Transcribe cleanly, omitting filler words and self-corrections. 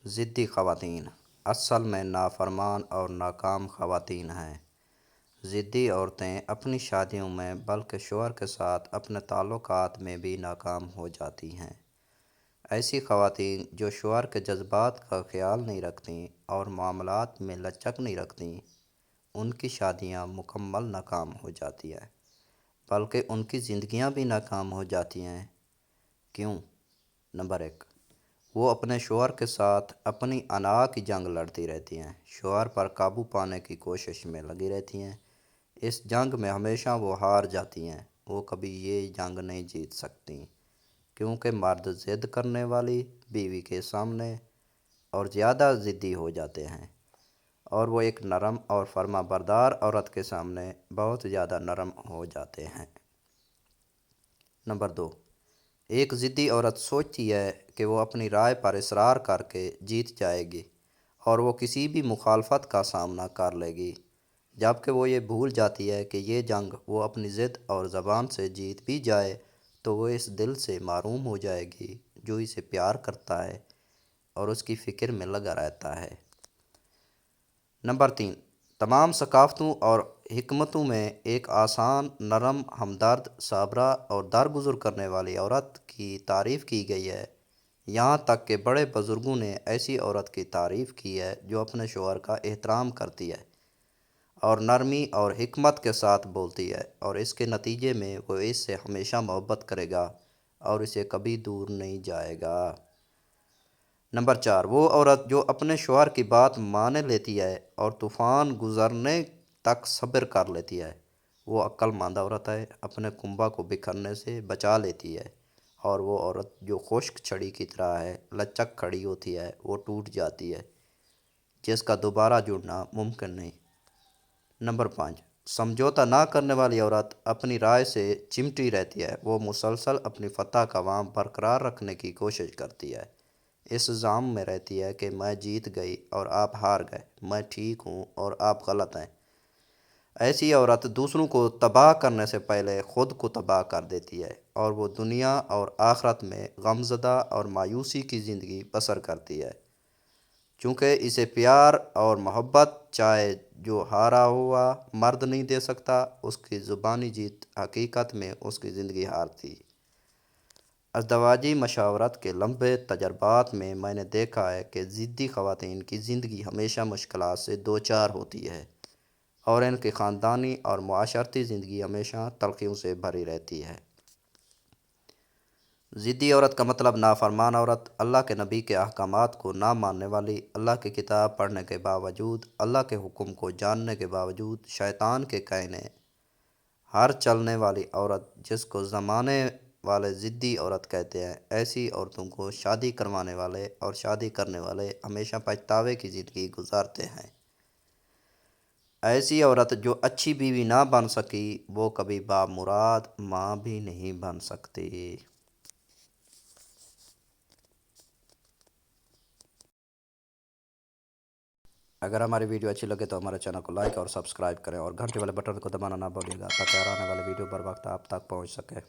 ضدی خواتین اصل میں نافرمان اور ناکام خواتین ہیں۔ ضدی عورتیں اپنی شادیوں میں بلکہ شوہر کے ساتھ اپنے تعلقات میں بھی ناکام ہو جاتی ہیں۔ ایسی خواتین جو شوہر کے جذبات کا خیال نہیں رکھتیں اور معاملات میں لچک نہیں رکھتیں، ان کی شادیاں مکمل ناکام ہو جاتی ہیں، بلکہ ان کی زندگیاں بھی ناکام ہو جاتی ہیں۔ کیوں؟ نمبر 1، وہ اپنے شوہر کے ساتھ اپنی انا کی جنگ لڑتی رہتی ہیں، شوہر پر قابو پانے کی کوشش میں لگی رہتی ہیں۔ اس جنگ میں ہمیشہ وہ ہار جاتی ہیں، وہ کبھی یہ جنگ نہیں جیت سکتی، کیونکہ مرد ضد کرنے والی بیوی کے سامنے اور زیادہ ضدی ہو جاتے ہیں، اور وہ ایک نرم اور فرما بردار عورت کے سامنے بہت زیادہ نرم ہو جاتے ہیں۔ نمبر 2، ایک ضدی عورت سوچتی ہے کہ وہ اپنی رائے پر اصرار کر کے جیت جائے گی اور وہ کسی بھی مخالفت کا سامنا کر لے گی، جبکہ وہ یہ بھول جاتی ہے کہ یہ جنگ وہ اپنی ضد اور زبان سے جیت بھی جائے تو وہ اس دل سے محروم ہو جائے گی جو اسے پیار کرتا ہے اور اس کی فکر میں لگا رہتا ہے۔ نمبر 3، تمام ثقافتوں اور حکمتوں میں ایک آسان، نرم، ہمدرد، صابرہ اور درگزر کرنے والی عورت کی تعریف کی گئی ہے۔ یہاں تک کہ بڑے بزرگوں نے ایسی عورت کی تعریف کی ہے جو اپنے شوہر کا احترام کرتی ہے اور نرمی اور حکمت کے ساتھ بولتی ہے، اور اس کے نتیجے میں وہ اس سے ہمیشہ محبت کرے گا اور اسے کبھی دور نہیں جائے گا۔ نمبر 4، وہ عورت جو اپنے شوہر کی بات مان لیتی ہے اور طوفان گزرنے تک صبر کر لیتی ہے، وہ عقل مند عورت ہے، اپنے کنبہ کو بکھرنے سے بچا لیتی ہے، اور وہ عورت جو خشک چھڑی کی طرح ہے، لچک کھڑی ہوتی ہے، وہ ٹوٹ جاتی ہے، جس کا دوبارہ جڑنا ممکن نہیں۔ نمبر 5، سمجھوتہ نہ کرنے والی عورت اپنی رائے سے چمٹی رہتی ہے، وہ مسلسل اپنی فتح کا وام برقرار رکھنے کی کوشش کرتی ہے، اس ضامن میں رہتی ہے کہ میں جیت گئی اور آپ ہار گئے، میں ٹھیک ہوں اور آپ غلط ہیں۔ ایسی عورت دوسروں کو تباہ کرنے سے پہلے خود کو تباہ کر دیتی ہے، اور وہ دنیا اور آخرت میں غمزدہ اور مایوسی کی زندگی بسر کرتی ہے، چونکہ اسے پیار اور محبت چاہے جو ہارا ہوا مرد نہیں دے سکتا۔ اس کی زبانی جیت حقیقت میں اس کی زندگی ہار تھی۔ ازدواجی مشاورت کے لمبے تجربات میں میں نے دیکھا ہے کہ ضدی خواتین کی زندگی ہمیشہ مشکلات سے دوچار ہوتی ہے، اور ان کی خاندانی اور معاشرتی زندگی ہمیشہ تلخیوں سے بھری رہتی ہے۔ ضدی عورت کا مطلب نافرمان عورت، اللہ کے نبی کے احکامات کو نہ ماننے والی، اللہ کی کتاب پڑھنے کے باوجود، اللہ کے حکم کو جاننے کے باوجود شیطان کے کہنے ہر چلنے والی عورت، جس کو زمانے والے ضدی عورت کہتے ہیں۔ ایسی عورتوں کو شادی کروانے والے اور شادی کرنے والے ہمیشہ پچھتاوے کی زندگی گزارتے ہیں۔ ایسی عورت جو اچھی بیوی نہ بن سکی، وہ کبھی بامراد ماں بھی نہیں بن سکتی۔ اگر ہماری ویڈیو اچھی لگے تو ہمارے چینل کو لائک اور سبسکرائب کریں، اور گھنٹی والے بٹن کو دبانا نہ بھولیے گا تاکہ آنے والی ویڈیو بر وقت آپ تک پہنچ سکے۔